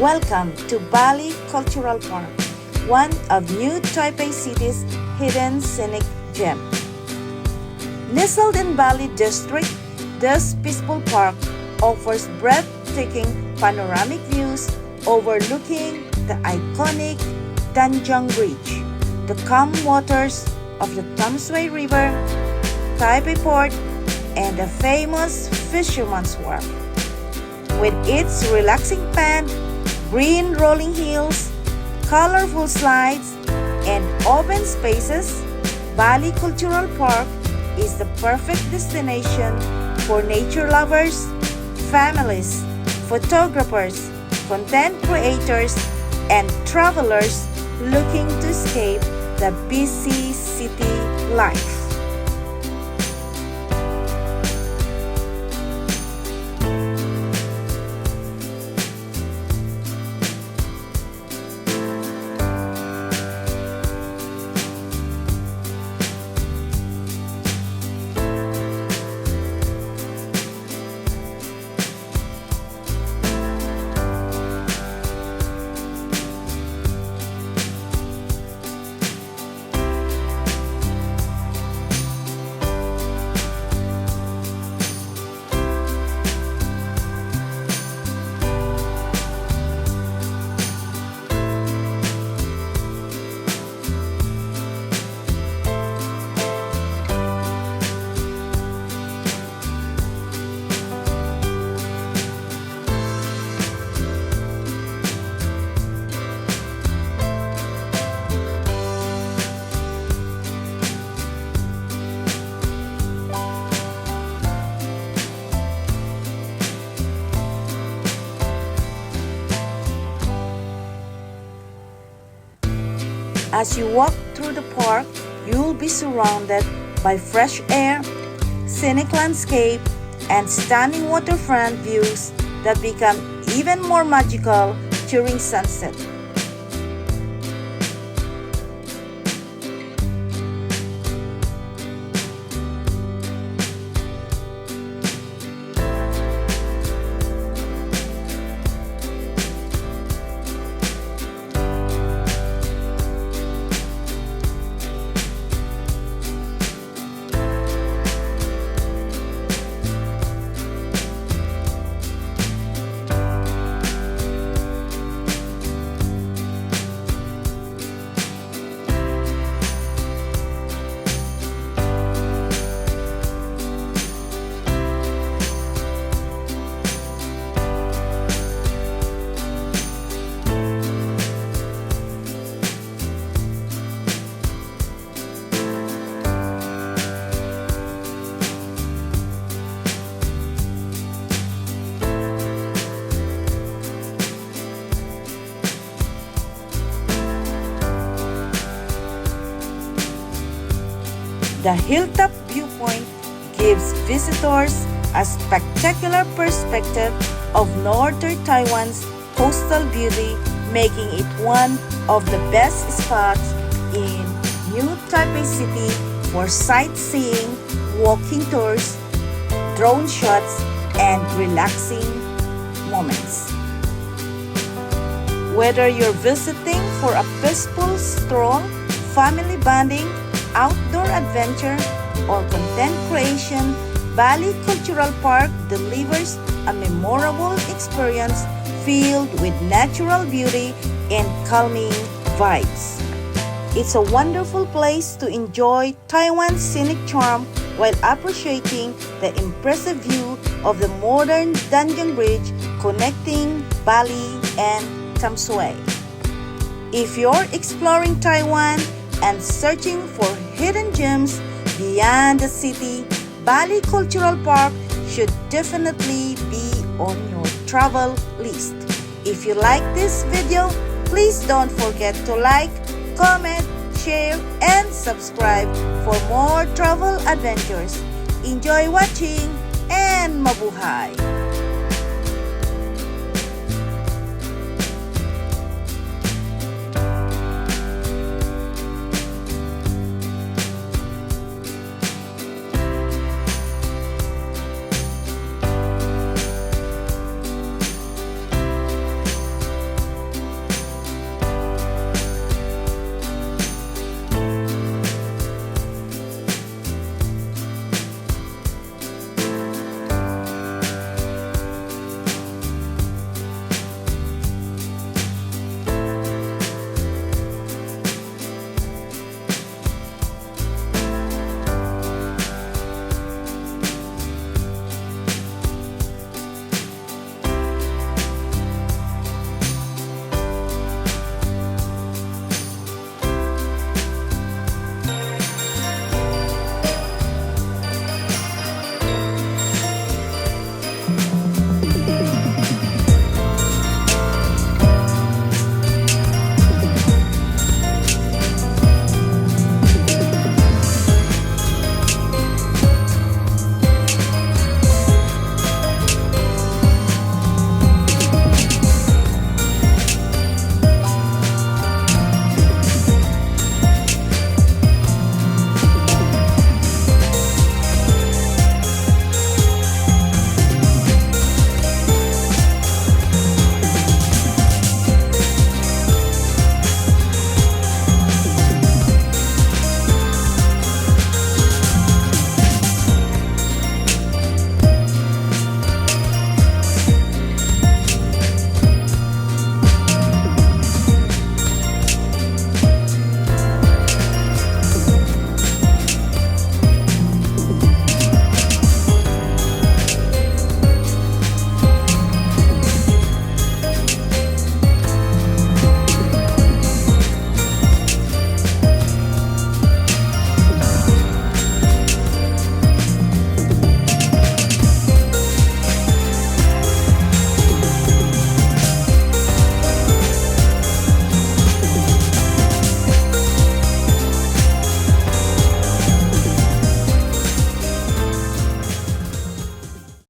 Welcome to Bali Cultural Park, one of New Taipei City's hidden scenic gems. Nestled in Bali District, this peaceful park offers breathtaking panoramic views overlooking the iconic Danjiang Bridge, the calm waters of the Tamsui River, Taipei Port, and the famous Fisherman's Wharf. With its relaxing pond, green rolling hills, colorful slides, and open spaces, Bali Cultural Park is the perfect destination for nature lovers, families, photographers, content creators, and travelers looking to escape the busy city life. As you walk through the park, you'll be surrounded by fresh air, scenic landscape, and stunning waterfront views that become even more magical during sunset. The hilltop viewpoint gives visitors a spectacular perspective of northern Taiwan's coastal beauty, making it one of the best spots in New Taipei City for sightseeing, walking tours, drone shots, and relaxing moments. Whether you're visiting for a peaceful stroll, family bonding, outdoor adventure, or content creation, Bali Cultural Park delivers a memorable experience filled with natural beauty and calming vibes. It's a wonderful place to enjoy Taiwan's scenic charm while appreciating the impressive view of the modern Danjiang Bridge connecting Bali and Tamsui. If you're exploring Taiwan and searching for hidden gems beyond the city, Bali Cultural Park should definitely be on your travel list. If you like this video, please don't forget to like, comment, share, and subscribe for more travel adventures. Enjoy watching and mabuhay!